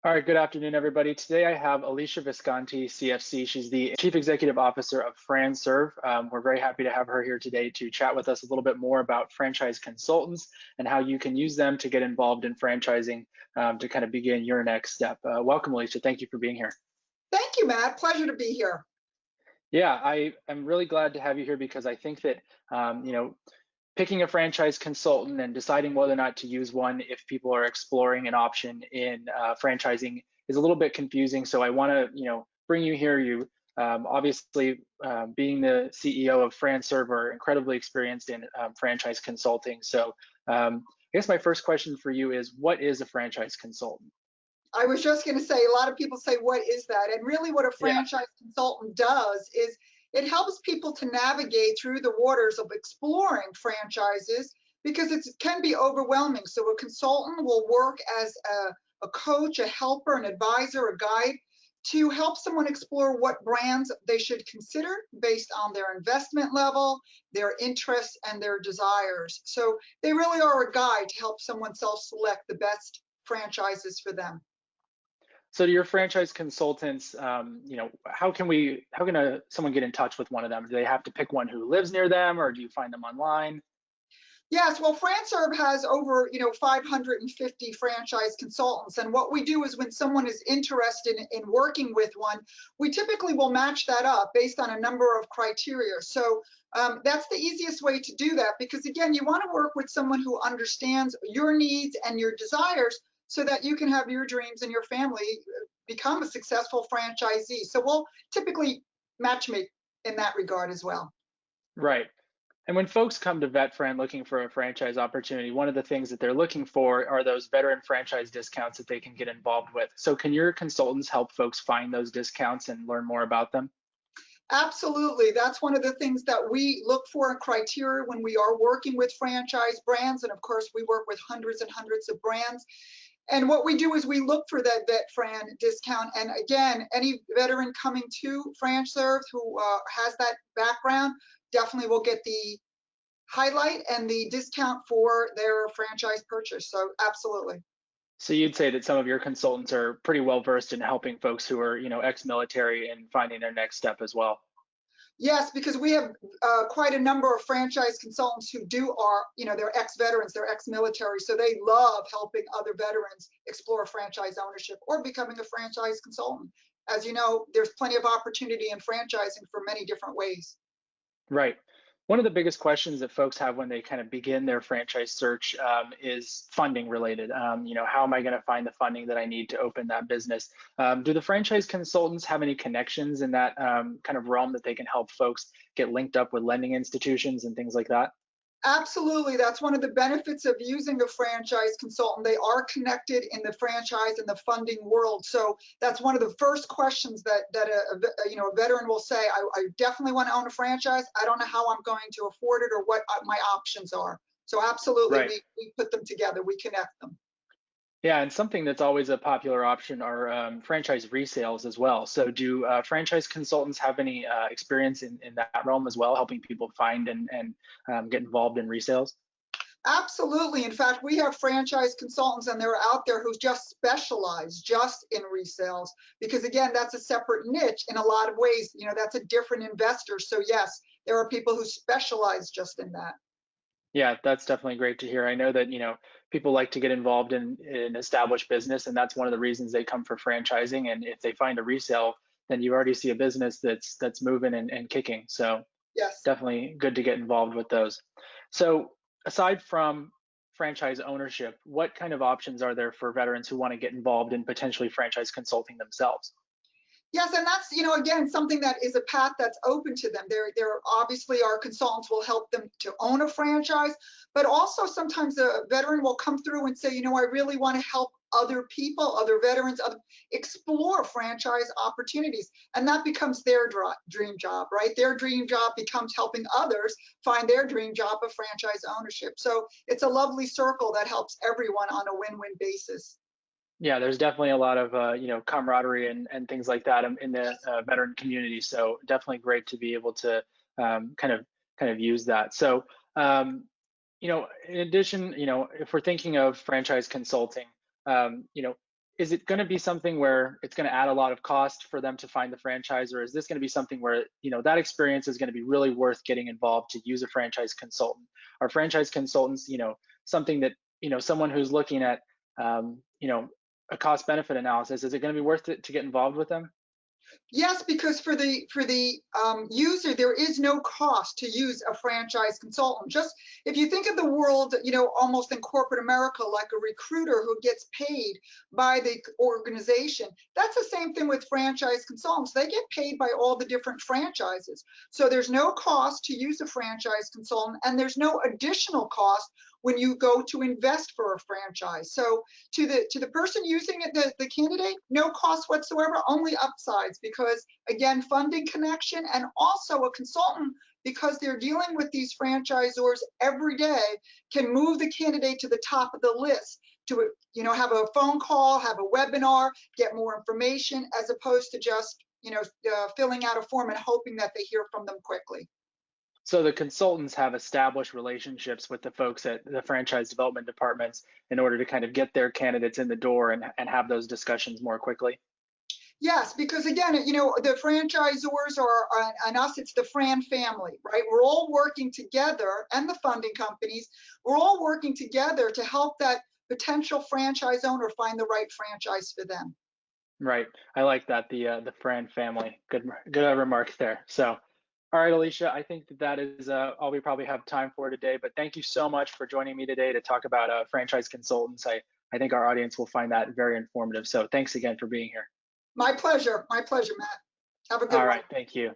All right, good afternoon, everybody. Today I have Alesia Visconti, CFC. She's the Chief Executive Officer of FranServe. We're very happy to have her here today to chat with us a little bit more about franchise consultants and how you can use them to get involved in franchising to kind of begin your next step. Welcome, Alesia. Thank you for being here. Thank you, Matt. Pleasure to be here. Yeah, I am really glad to have you here because I think that, picking a franchise consultant and deciding whether or not to use one if people are exploring an option in franchising is a little bit confusing. So I want to, bring you here. You obviously, being the CEO of FranServe, are incredibly experienced in franchise consulting. So I guess my first question for you is, what is a franchise consultant? I was just going to say, a lot of people say, what is that? And really what a Yeah, franchise consultant does is it helps people to navigate through the waters of exploring franchises because it can be overwhelming. So a consultant will work as a coach, a helper, an advisor, a guide to help someone explore what brands they should consider based on their investment level, their interests, and their desires. So they really are a guide to help someone self-select the best franchises for them. so to your franchise consultants, how can someone get in touch with one of them? Do they have to pick one who lives near them, or do you find them online? Yes, well, FranServe has over 550 franchise consultants, and what we do is when someone is interested in working with one, we typically will match that up based on a number of criteria. So that's the easiest way to do that because again, you want to work with someone who understands your needs and your desires so that you can have your dreams and your family become a successful franchisee. So we'll typically matchmake in that regard as well. Right. And when folks come to VetFran looking for a franchise opportunity, one of the things that they're looking for are those veteran franchise discounts that they can get involved with. So can your consultants help folks find those discounts and learn more about them? Absolutely. That's one of the things that we look for in criteria when we are working with franchise brands. And of course, we work with hundreds and hundreds of brands. And what we do is we look for that VetFran discount. And again, any veteran coming to FranServe who has that background definitely will get the highlight and the discount for their franchise purchase. So absolutely. So you'd say that some of your consultants are pretty well versed in helping folks who are, ex-military and finding their next step as well. Yes, because we have quite a number of franchise consultants who they're ex-veterans, they're ex-military, so they love helping other veterans explore franchise ownership or becoming a franchise consultant. As you know, there's plenty of opportunity in franchising for many different ways. Right. One of the biggest questions that folks have when they kind of begin their franchise search is funding related. How am I going to find the funding that I need to open that business? Do the franchise consultants have any connections in that kind of realm that they can help folks get linked up with lending institutions and things like that? Absolutely. That's one of the benefits of using a franchise consultant. They are connected in the franchise and the funding world. So that's one of the first questions that a veteran will say, I definitely want to own a franchise. I don't know how I'm going to afford it or what my options are. So absolutely, Right. we put them together. We connect them. Yeah, and something that's always a popular option are franchise resales as well. So do franchise consultants have any experience in that realm as well, helping people find and get involved in resales? Absolutely. In fact, we have franchise consultants and they're out there who just specialize just in resales because again, that's a separate niche in a lot of ways. That's a different investor. So yes, there are people who specialize just in that. Yeah, that's definitely great to hear. I know that, people like to get involved in an established business, and that's one of the reasons they come for franchising. And if they find a resale, then you already see a business that's moving and kicking. So Yes. definitely good to get involved with those. So aside from franchise ownership, what kind of options are there for veterans who want to get involved in potentially franchise consulting themselves? Yes, and that's, again, something that is a path that's open to them. There obviously our consultants will help them to own a franchise, but also sometimes a veteran will come through and say, I really want to help other people, other veterans, explore franchise opportunities. And that becomes their dream job, right? Their dream job becomes helping others find their dream job of franchise ownership. So it's a lovely circle that helps everyone on a win-win basis. Yeah, there's definitely a lot of camaraderie and things like that in the veteran community. So definitely great to be able to kind of use that. So in addition, if we're thinking of franchise consulting, um, you know, is it going to be something where it's going to add a lot of cost for them to find the franchise, or is this going to be something where, that experience is going to be really worth getting involved to use a franchise consultant? Are franchise consultants, something that, someone who's looking at, a cost benefit analysis, is it going to be worth it to get involved with them? Yes, because for the user, there is no cost to use a franchise consultant. Just if you think of the world, almost in corporate America, like a recruiter who gets paid by the organization, that's the same thing with franchise consultants. They get paid by all the different franchises. So there's no cost to use a franchise consultant, and there's no additional cost when you go to invest for a franchise. So to the person using it, the candidate, no cost whatsoever, only upsides, because again, funding connection, and also a consultant, because they're dealing with these franchisors every day, can move the candidate to the top of the list to have a phone call, have a webinar, get more information, as opposed to just filling out a form and hoping that they hear from them quickly. So the consultants have established relationships with the folks at the franchise development departments in order to kind of get their candidates in the door and have those discussions more quickly. Yes, because again, the franchisors are, and us, it's the Fran family, right? We're all working together, and the funding companies, we're all working together to help that potential franchise owner find the right franchise for them. Right. I like that, the Fran family. Good remark there. So, all right, Alesia, I think that is all we probably have time for today. But thank you so much for joining me today to talk about franchise consultants. I think our audience will find that very informative. So thanks again for being here. My pleasure, Matt. Have a good one. All right, thank you.